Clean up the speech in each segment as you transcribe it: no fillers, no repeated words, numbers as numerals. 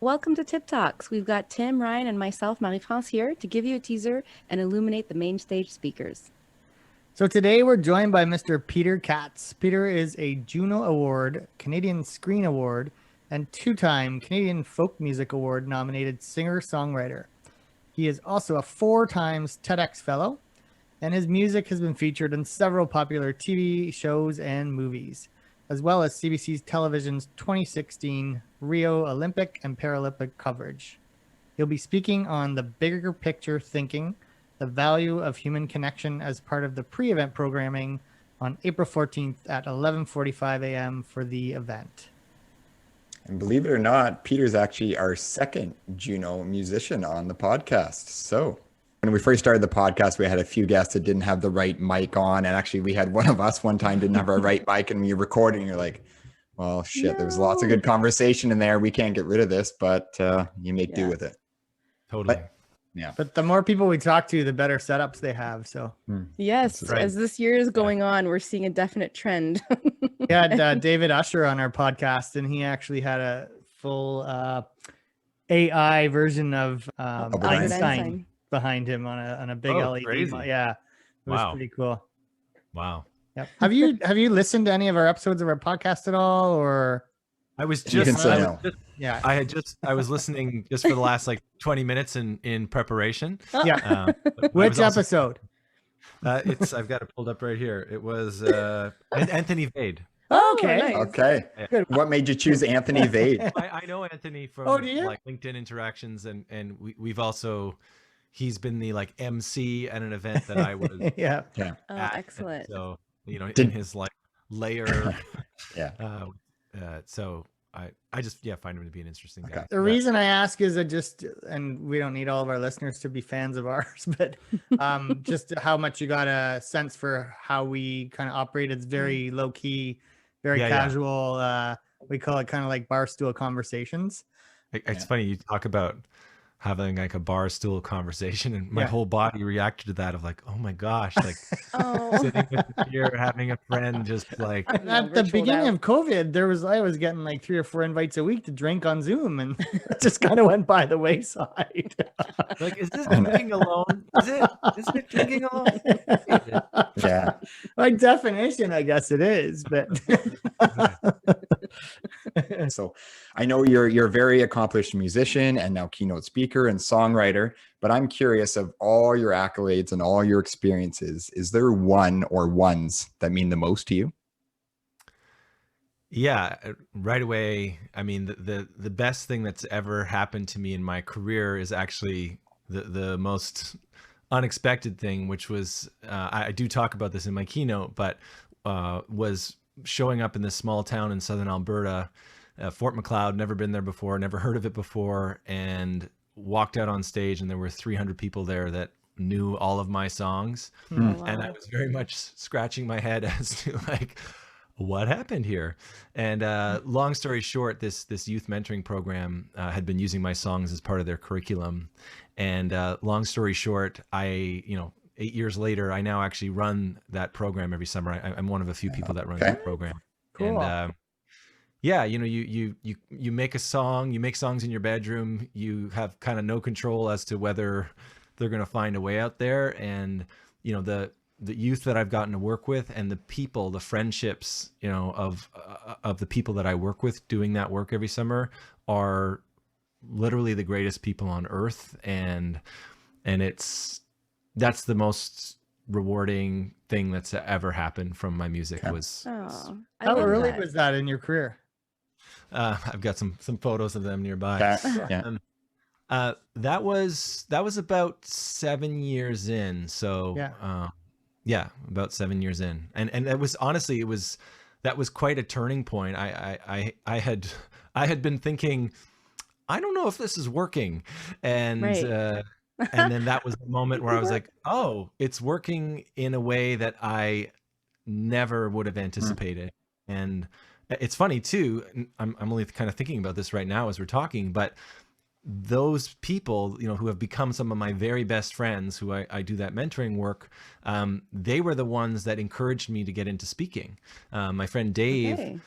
Welcome to TIPP Talks. We've got Tim, Ryan, and myself, Marie-France, here to give you a teaser and illuminate the MAINSTAGE speakers. So today we're joined by Mr. Peter Katz. Peter is a Juno Award, Canadian Screen Award, and two-time Canadian Folk Music Award nominated singer-songwriter. He is also a 4 times TEDx Fellow, and his music has been featured in several popular TV shows and movies, as well as CBC's television's 2016 Rio Olympic and Paralympic coverage. He'll be speaking on the bigger picture thinking, the value of human connection as part of the pre-event programming on April 14th at 11:45 a.m. for the event. And believe it or not, Peter's actually our second Juno musician on the podcast. So when we first started the podcast, we had a few guests that didn't have the right mic on. And actually we had one of us one time didn't have our right mic, and when you're recording, you're like, well, shit, there was lots of good conversation in there. We can't get rid of this, but you make do with it. Totally. But, yeah. But the more people we talk to, the better setups they have. So Yes, right. as this year is going on, we're seeing a definite trend. we had David Usher on our podcast, and he actually had a full AI version of Einstein behind him on a big LED. Crazy. Yeah, it was Wow. pretty cool. Wow. Yep. Have you listened to any of our episodes of our podcast at all, or? I was You can just, say I, no. was just Yeah. I was listening just for the last like 20 minutes in preparation. Yeah. But I Which was also- episode? I've got it pulled up right here. It was Anthony Vade. Oh, okay. nice. Okay. Good. What made you choose Anthony Vade? I know Anthony from Oh, do you? like LinkedIn interactions, and we've also, he's been the like MC at an event that I was Yeah. Yeah. Oh, at, and excellent. so in Did- his like layer. Yeah. So I just find him to be an interesting guy. The reason I ask is and we don't need all of our listeners to be fans of ours, but just how much you got a sense for how we kind of operate. It's very low key, very Yeah, yeah. casual. We call it kind of like bar stool conversations. It's funny you talk about having like a bar stool conversation, and my Yeah. whole body reacted to that of like, oh my gosh, like Oh, sitting with the beer, having a friend, just like At the virtual beginning now. of COVID, I was getting like 3 or 4 invites a week to drink on Zoom, and it just kind of went by the wayside. is this drinking alone? Is it drinking alone? Yeah. By definition, I guess it is, but So I know you're a very accomplished musician and now keynote speaker and songwriter, but I'm curious, of all your accolades and all your experiences, is there one or ones that mean the most to you? Yeah, right away. I mean, the best thing that's ever happened to me in my career is actually the most unexpected thing, which was I do talk about this in my keynote, but was showing up in this small town in southern Alberta, Fort Macleod. Never been there before, never heard of it before, and walked out on stage, and there were 300 people there that knew all of my songs, and I was very much scratching my head as to like, what happened here? And long story short, this youth mentoring program had been using my songs as part of their curriculum. And long story short, 8 years later, I now actually run that program every summer. I'm one of a few people that runs that program. Cool. And you make a song, you make songs in your bedroom, you have kind of no control as to whether they're going to find a way out there. And the youth that I've gotten to work with, and the people, the friendships, of the people that I work with doing that work every summer, are literally the greatest people on earth. And that's the most rewarding thing that's ever happened from my music. Okay. Was Oh, I how love early that. was that in your career? I've got some photos of them nearby. Okay. Yeah. That was about 7 years in. So about 7 years in, and that was honestly, that was quite a turning point. I had been thinking, I don't know if this is working, and Right. and then that was the moment where I was like, oh, it's working in a way that I never would have anticipated. And it's funny too. I'm only kind of thinking about this right now as we're talking, but those people, who have become some of my very best friends, who I do that mentoring work, they were the ones that encouraged me to get into speaking. My friend Dave, Okay.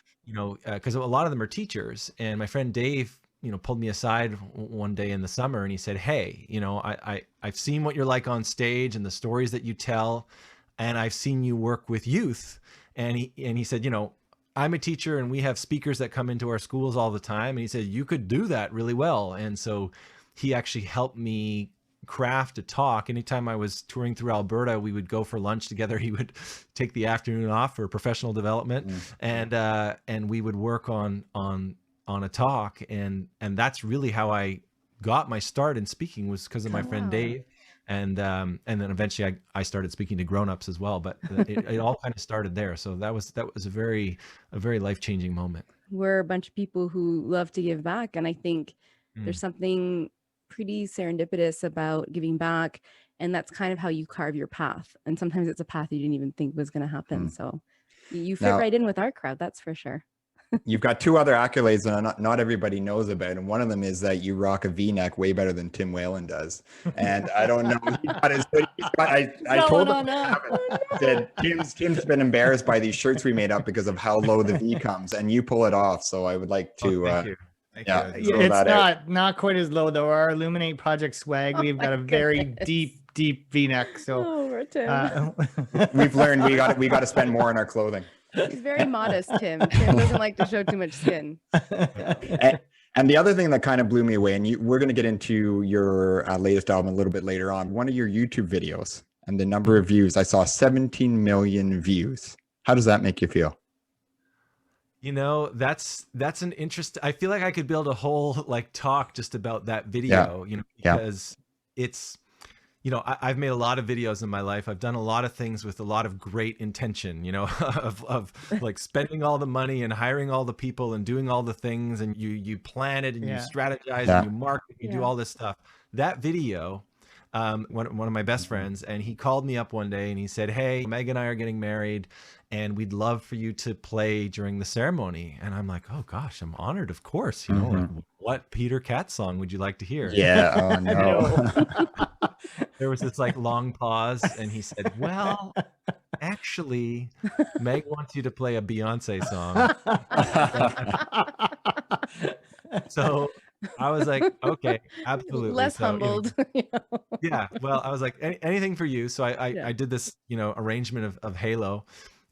because a lot of them are teachers, and my friend Dave pulled me aside one day in the summer, and he said, "Hey, I've seen what you're like on stage and the stories that you tell, and I've seen you work with youth." And he said, "I'm a teacher, and we have speakers that come into our schools all the time." And he said, "You could do that really well." And so he actually helped me craft a talk. Anytime I was touring through Alberta, we would go for lunch together. He would take the afternoon off for professional development, and we would work on a talk. And that's really how I got my start in speaking, was because of my friend Dave. And then eventually I started speaking to grownups as well, but it all kind of started there. So that was a very life-changing moment. We're a bunch of people who love to give back, and I think there's something pretty serendipitous about giving back, and that's kind of how you carve your path. And sometimes it's a path you didn't even think was going to happen. So you fit right in with our crowd, that's for sure. You've got two other accolades that not everybody knows about, and one of them is that you rock a V-neck way better than Tim Whalen does. And I don't know. I told him that Tim's been embarrassed by these shirts we made up because of how low the V comes, and you pull it off. So I would like to. Thank you. It's not quite as low though. Our Illuminate Project swag, we've got a very deep V-neck. So we've learned we got to spend more on our clothing. He's very modest, Tim. Tim doesn't like to show too much skin. And the other thing that kind of blew me away, and we're going to get into your latest album a little bit later on, one of your YouTube videos and the number of views, I saw 17 million views. How does that make you feel? That's an interest. I feel like I could build a whole talk just about that video, because it's, I've made a lot of videos in my life. I've done a lot of things with a lot of great intention, of like spending all the money and hiring all the people and doing all the things, and you plan it and you strategize and you market, you do all this stuff. That video, one of my best friends, and he called me up one day and he said, "Hey, Meg and I are getting married, and we'd love for you to play during the ceremony." And I'm like, "Oh gosh, I'm honored, of course. Like, what Peter Katz song would you like to hear?" Yeah. Oh no. There was this long pause, and he said, "Well, actually, Meg wants you to play a Beyonce song." So I was like, "Okay, absolutely." Less humbled. Yeah. Well, I was like, anything for you. So I did this, arrangement of Halo,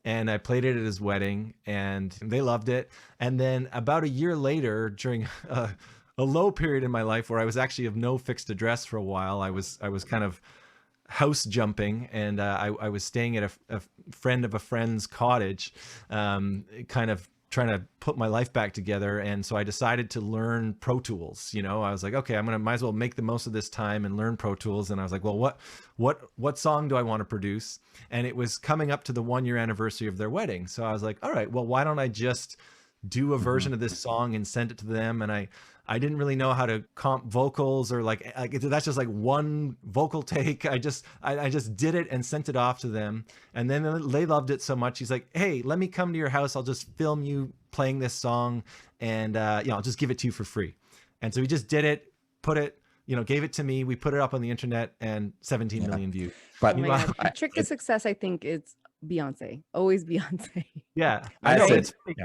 and I played it at his wedding, and they loved it. And then about a year later, during a low period in my life where I was actually of no fixed address for a while, I was kind of house jumping, and I was staying at a friend of a friend's cottage, kind of trying to put my life back together. And so I decided to learn Pro Tools. I was like, okay, might as well make the most of this time and learn Pro Tools. And I was like, well, what song do I want to produce? And it was coming up to the 1-year anniversary of their wedding. So I was like, all right, well, why don't I just do a version of this song and send it to them? And I didn't really know how to comp vocals, or that's just one vocal take. I just did it and sent it off to them. And then they loved it so much. He's like, "Hey, let me come to your house. I'll just film you playing this song, and I'll just give it to you for free." And so we just did it, put it, gave it to me. We put it up on the internet, and 17 million views. But the trick to success, I think, is Beyonce. Always Beyonce. Yeah, I know.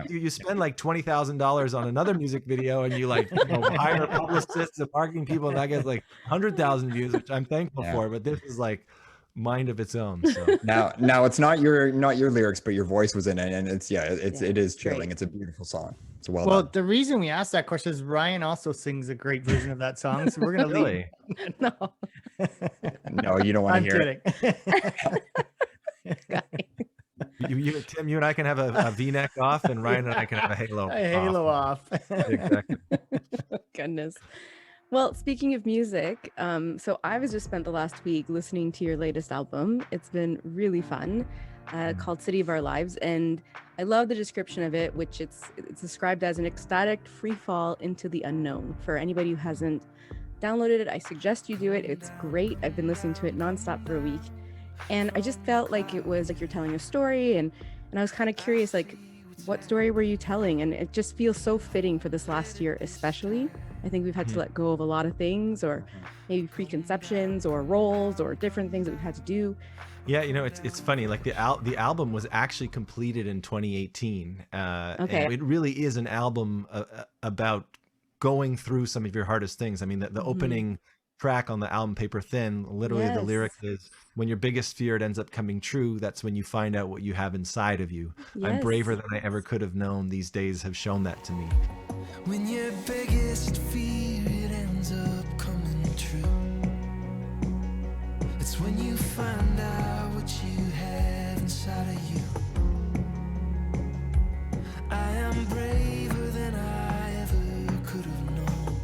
You spend like $20,000 on another music video, and you hire publicists and marketing people, and that gets like 100,000 views, which I'm thankful for. But this is like mind of its own. So now it's not your lyrics, but your voice was in it, and it is chilling. Great. It's a beautiful song. It's well done. The reason we asked that question is Ryan also sings a great version of that song, so we're gonna really leave. No, you don't want to hear it. Tim, you and I can have a V-neck off, and Ryan and I can have a halo off. Exactly. Goodness. Well, speaking of music, so I was just spent the last week listening to your latest album. It's been really fun, called City of Our Lives, and I love the description of it, which it's described as an ecstatic free fall into the unknown. For anybody who hasn't downloaded it, I suggest you do it. It's great. I've been listening to it nonstop for a week. And I just felt like it was like you're telling a story, and I was kind of curious, what story were you telling? And it just feels so fitting for this last year, especially. I think we've had to let go of a lot of things, or maybe preconceptions or roles or different things that we've had to do. Yeah, it's funny. Like the album was actually completed in 2018. Okay. And it really is an album about going through some of your hardest things. I mean, the opening track on the album Paper Thin, literally the lyric is, when your biggest fear ends up coming true, that's when you find out what you have inside of you. I'm braver than I ever could have known. These days have shown that to me. When your biggest fear it ends up coming true, it's when you find out what you have inside of you. I am braver than I ever could have known.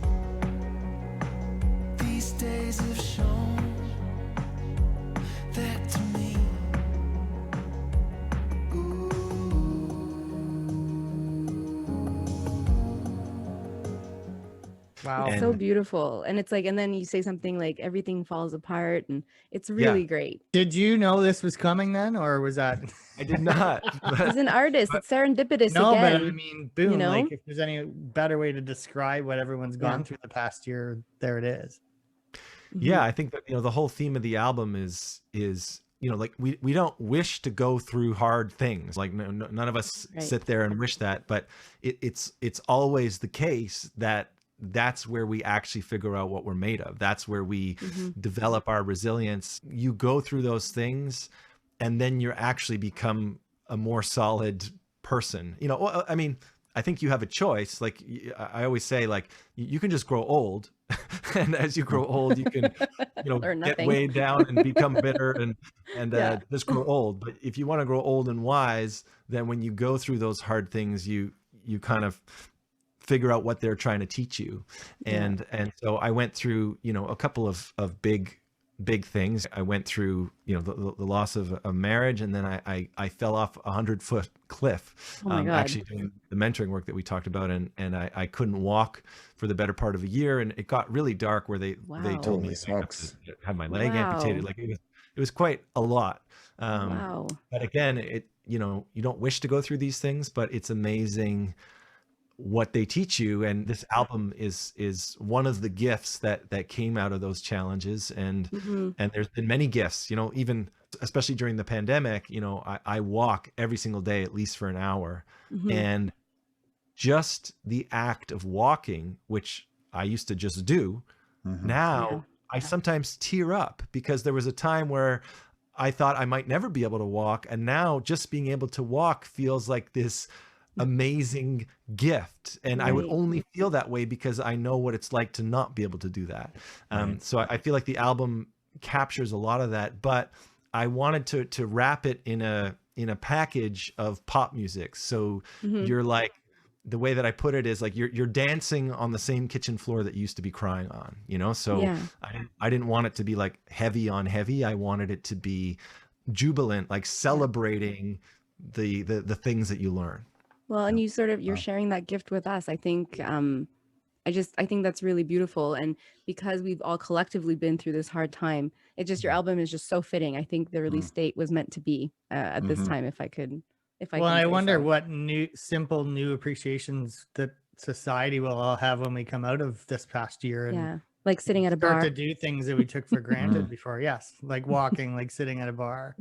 These days have shown that to me. Wow. It's so beautiful. And it's like, and then you say something like everything falls apart, and it's really great. Did you know this was coming then, or was that? I did not. He's an artist. It's serendipitous No, again. but I mean, boom, you know? like if there's any better way to describe what everyone's gone through the past year, there it is. Yeah, I think that, you know, the whole theme of the album is, you know, like we don't wish to go through hard things. Like none of us sit there and wish that, but it's always the case that that's where we actually figure out what we're made of. That's where we develop our resilience. You go through those things and then you actually become a more solid person. You know, I mean, I think you have a choice. Like I always say, like you can just grow old. And as you grow old, you can, you know, get weighed down and become bitter and just grow old. But if you want to grow old and wise, then when you go through those hard things, you kind of figure out what they're trying to teach you. And so I went through, you know, a couple of big things. I went through, you know, the loss of a marriage, and then I fell off a 100-foot cliff, actually doing the mentoring work that we talked about. And I couldn't walk for the better part of a year. And it got really dark where they told me I have to have my leg amputated. Like it was quite a lot. But again, you know, you don't wish to go through these things, but it's amazing what they teach you. And this album is one of the gifts that came out of those challenges. And there's been many gifts, you know, even especially during the pandemic, you know, I walk every single day, at least for an hour. And just the act of walking, which I used to just do, now I sometimes tear up, because there was a time where I thought I might never be able to walk. And now just being able to walk feels like this amazing gift. And I would only feel that way because I know what it's like to not be able to do that. So I feel like the album captures a lot of that, but I wanted to wrap it in a package of pop music. So you're like, the way that I put it is like you're dancing on the same kitchen floor that you used to be crying on, you know? So I didn't want it to be like heavy on heavy. I wanted it to be jubilant, like celebrating the things that you learn. Well, and you're sharing that gift with us. I think, I think that's really beautiful. And because we've all collectively been through this hard time, your album is just so fitting. I think the release date was meant to be at this time, if I wonder what simple new appreciations that society will all have when we come out of this past year. And like sitting at a bar. Start to do things that we took for granted before. Yes. Like walking, like sitting at a bar.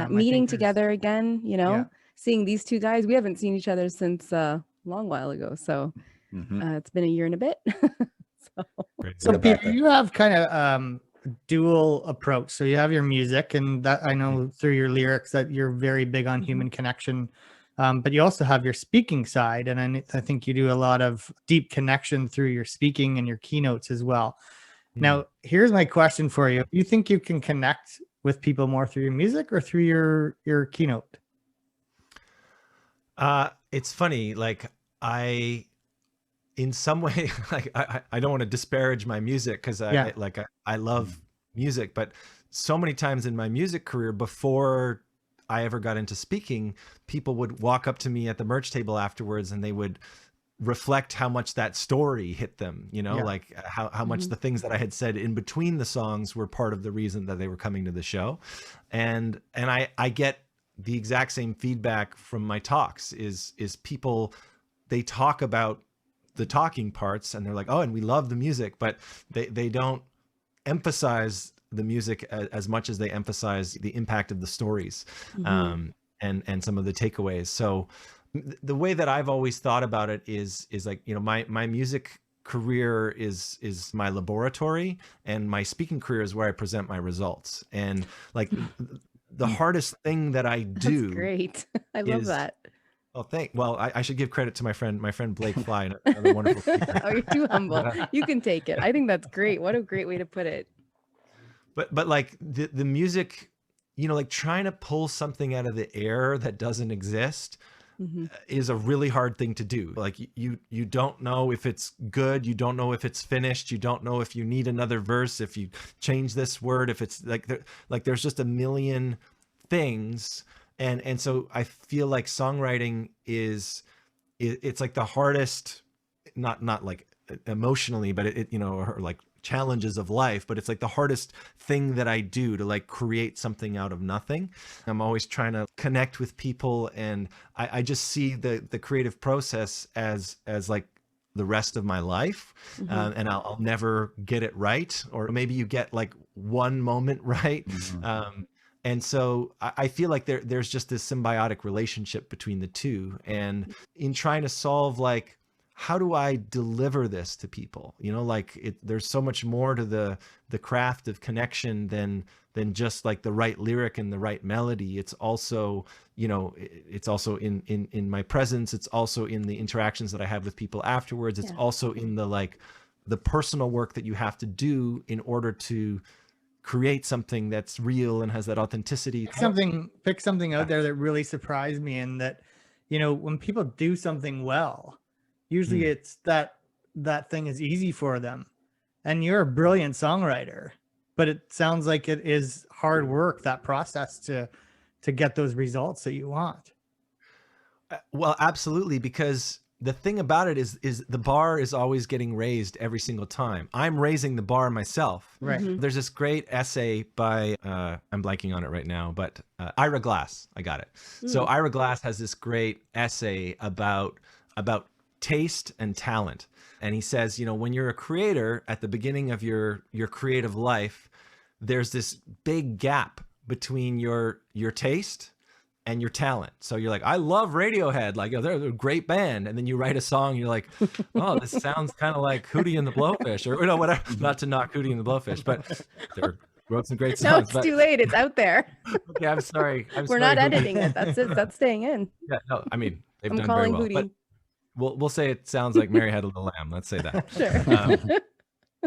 Meeting together again, you know, seeing these two guys. We haven't seen each other since a long while ago. So it's been a year and a bit. So Peter, you have kind of dual approach. So you have your music, and that I know through your lyrics that you're very big on human connection. But you also have your speaking side. And I think you do a lot of deep connection through your speaking and your keynotes as well. Now, here's my question for you. You think you can connect with people more through your music or through your keynote? It's funny, like in some way, like I don't want to disparage my music, because I love music, but so many times in my music career, before I ever got into speaking, people would walk up to me at the merch table afterwards and they would reflect how much that story hit them, you know, like how much the things that I had said in between the songs were part of the reason that they were coming to the show. And I get the exact same feedback from my talks is people, they talk about the talking parts and they're like, oh, and we love the music, but they don't emphasize the music as much as they emphasize the impact of the stories and some of the takeaways. So the way that I've always thought about it is like, you know, my music career is my laboratory, and my speaking career is where I present my results. And like the hardest thing that I do. That's great. I love that. Oh, well, I should give credit to my friend Blake Fly, another wonderful speaker. Oh, you're too humble. You can take it. I think that's great. What a great way to put it. But like the music, you know, like trying to pull something out of the air that doesn't exist is a really hard thing to do. Like you don't know if it's good, you don't know if it's finished, you don't know if you need another verse, if you change this word, if it's like there's just a million things. And so I feel like songwriting it's like the hardest, not like emotionally, but it you know, or like challenges of life, but it's like the hardest thing that I do to like create something out of nothing. I'm always trying to connect with people, and I just see the creative process as like the rest of my life. And I'll never get it right, or maybe you get like one moment right. And so I feel like there's just this symbiotic relationship between the two. And in trying to solve like, how do I deliver this to people? You know, like there's so much more to the craft of connection than just like the right lyric and the right melody. It's also, you know, it's also in my presence. It's also in the interactions that I have with people afterwards. It's also in the personal work that you have to do in order to create something that's real and has that authenticity. Pick something out there that really surprised me, and that, you know, when people do something well, usually it's that thing is easy for them. And you're a brilliant songwriter, but it sounds like it is hard work, that process to get those results that you want. Well, absolutely, because the thing about it is the bar is always getting raised every single time. I'm raising the bar myself. Right. There's this great essay by, I'm blanking on it right now, but Ira Glass, I got it. So Ira Glass has this great essay about taste and talent. And he says, you know, when you're a creator at the beginning of your creative life, there's this big gap between your taste and your talent. So you're like, I love Radiohead, like, oh, they're a great band. And then you write a song, you're like, oh, this sounds kind of like Hootie and the Blowfish, or, you know, whatever. Not to knock Hootie and the Blowfish, but they wrote some great songs. No, it's too late. It's out there. Okay, I'm sorry. We're not editing it. That's it. That's staying in. Yeah, no, I mean, they've I'm done very calling well. Hootie. But we'll say it sounds like Mary Had a Little Lamb. Let's say that. Sure.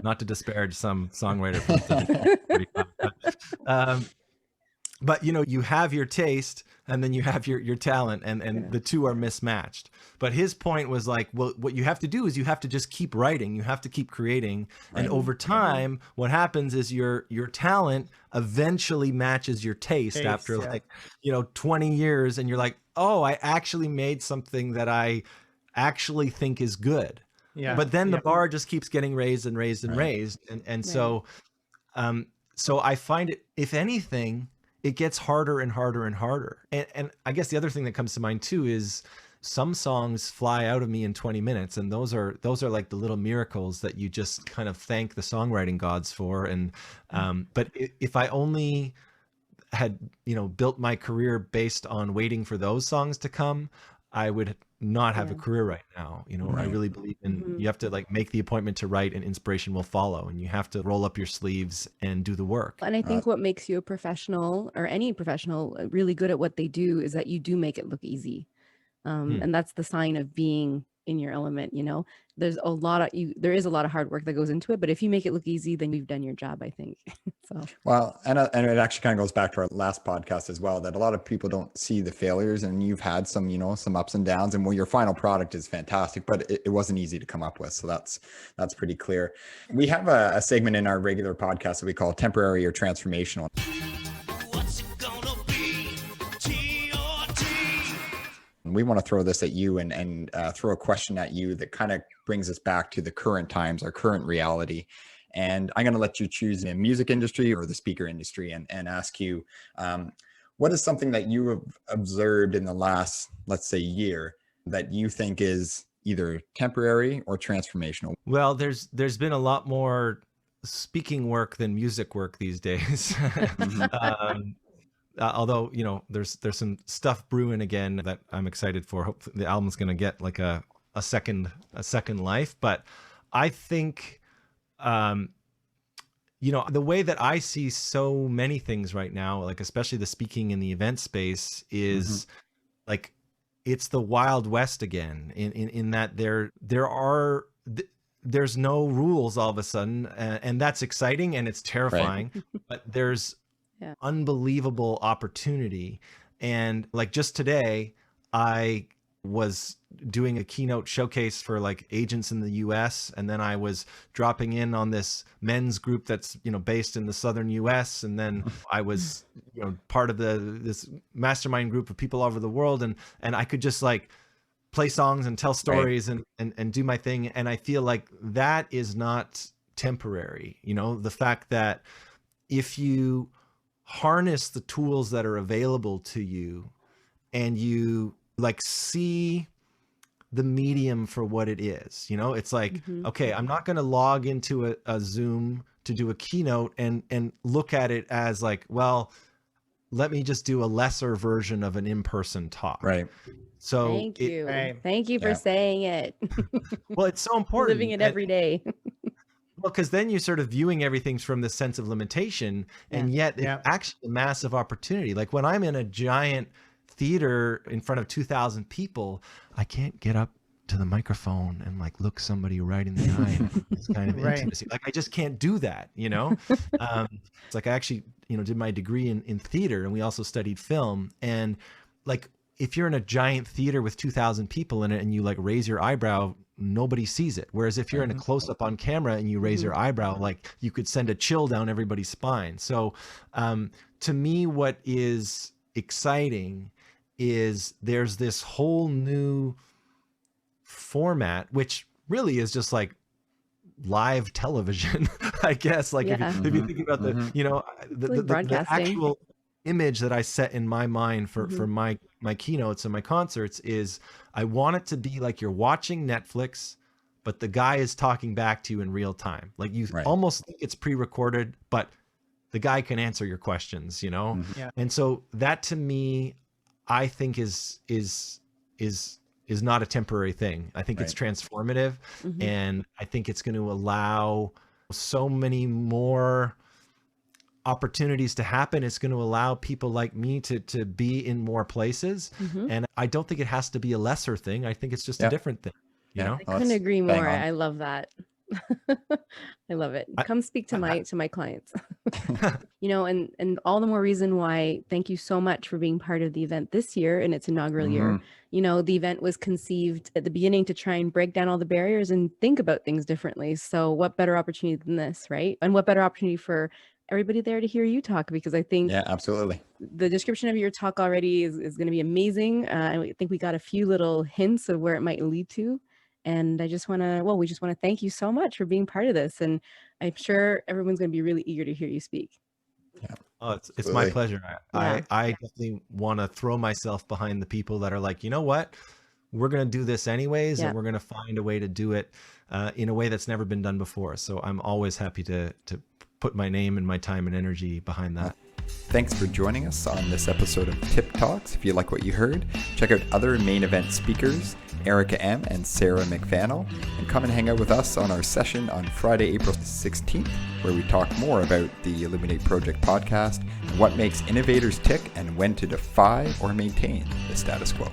Not to disparage some songwriter from the 45, but you know, you have your taste and then you have your talent, and the two are mismatched. But his point was like, well, what you have to do is you have to just keep writing, you have to keep creating, and over time what happens is your talent eventually matches your taste after like, you know, 20 years, and you're like, oh, I actually made something that I actually think is good. But then the bar just keeps getting raised and raised and raised, and so I find it, if anything, it gets harder and harder and harder. And I guess the other thing that comes to mind too is some songs fly out of me in 20 minutes. And those are like the little miracles that you just kind of thank the songwriting gods for. And, but if I only had, you know, built my career based on waiting for those songs to come, I would not have a career right now. You know, I really believe in, you have to like make the appointment to write, and inspiration will follow, and you have to roll up your sleeves and do the work. And I think what makes you a professional, or any professional, really good at what they do is that you do make it look easy. And that's the sign of being in your element. You know, there is a lot of hard work that goes into it, but if you make it look easy, then you've done your job, I think. So well, and it actually kind of goes back to our last podcast as well, that a lot of people don't see the failures, and you've had some, you know, some ups and downs, and well, your final product is fantastic, but it wasn't easy to come up with. So that's pretty clear. We have a segment in our regular podcast that we call temporary or transformational. We want to throw this at you and throw a question at you that kind of brings us back to the current times, our current reality. And I'm going to let you choose the music industry or the speaker industry, and ask you, what is something that you have observed in the last, let's say, year that you think is either temporary or transformational? Well, there's been a lot more speaking work than music work these days. Although, you know, there's some stuff brewing again that I'm excited for. Hopefully the album's going to get like a second life. But I think, the way that I see so many things right now, like especially the speaking in the event space, is like it's the Wild West again. In that there's no rules all of a sudden, and that's exciting and it's terrifying. But there's unbelievable opportunity, and like just today, I was doing a keynote showcase for like agents in the US, and then I was dropping in on this men's group that's based in the southern US, and then I was part of this mastermind group of people all over the world, and I could just like play songs and tell stories and do my thing. And I feel like that is not temporary. The fact that if you harness the tools that are available to you and you like see the medium for what it is, it's like, okay, I'm not going to log into a Zoom to do a keynote and look at it as like, well, let me just do a lesser version of an in-person talk. Right. So thank you for saying it. Well, it's so important. Living it every day. Well, because then you're sort of viewing everything from the sense of limitation, and yet it's actually a massive opportunity. Like when I'm in a giant theater in front of 2,000 people, I can't get up to the microphone and like look somebody right in the eye. It's kind of intimacy. Like I just can't do that, It's like I actually, did my degree in theater, and we also studied film. And like if you're in a giant theater with 2,000 people in it and you like raise your eyebrow, nobody sees it. Whereas if you're in a close up on camera and you raise your eyebrow, like you could send a chill down everybody's spine. So to me, what is exciting is there's this whole new format, which really is just like live television, I guess. Like if you think about the actual image that I set in my mind for my keynotes and my concerts is I want it to be like you're watching Netflix, but the guy is talking back to you in real time. Like you almost think it's pre-recorded, but the guy can answer your questions, And so that to me, I think is not a temporary thing. I think it's transformative, and I think it's going to allow so many more opportunities to happen. It's going to allow people like me to be in more places. And I don't think it has to be a lesser thing. I think it's just a different thing. I couldn't agree more. I love that. I love it. Come speak to my clients. And all the more reason why thank you so much for being part of the event this year in its inaugural year. The event was conceived at the beginning to try and break down all the barriers and think about things differently. So what better opportunity than this, right? And what better opportunity for everybody there to hear you talk, because I think absolutely, the description of your talk already is going to be amazing. I think we got a few little hints of where it might lead to. And we just want to thank you so much for being part of this. And I'm sure everyone's going to be really eager to hear you speak. Yeah. Oh, it's my pleasure. I definitely want to throw myself behind the people that are like, you know what, we're going to do this anyways, and we're going to find a way to do it in a way that's never been done before. So I'm always happy to put my name and my time and energy behind that. Thanks for joining us on this episode of TIPP Talks. If you like what you heard, check out other main event speakers, Erica M. and Sarah McFannel, and come and hang out with us on our session on Friday, April 16th, where we talk more about the Illuminate Project podcast and what makes innovators tick and when to defy or maintain the status quo.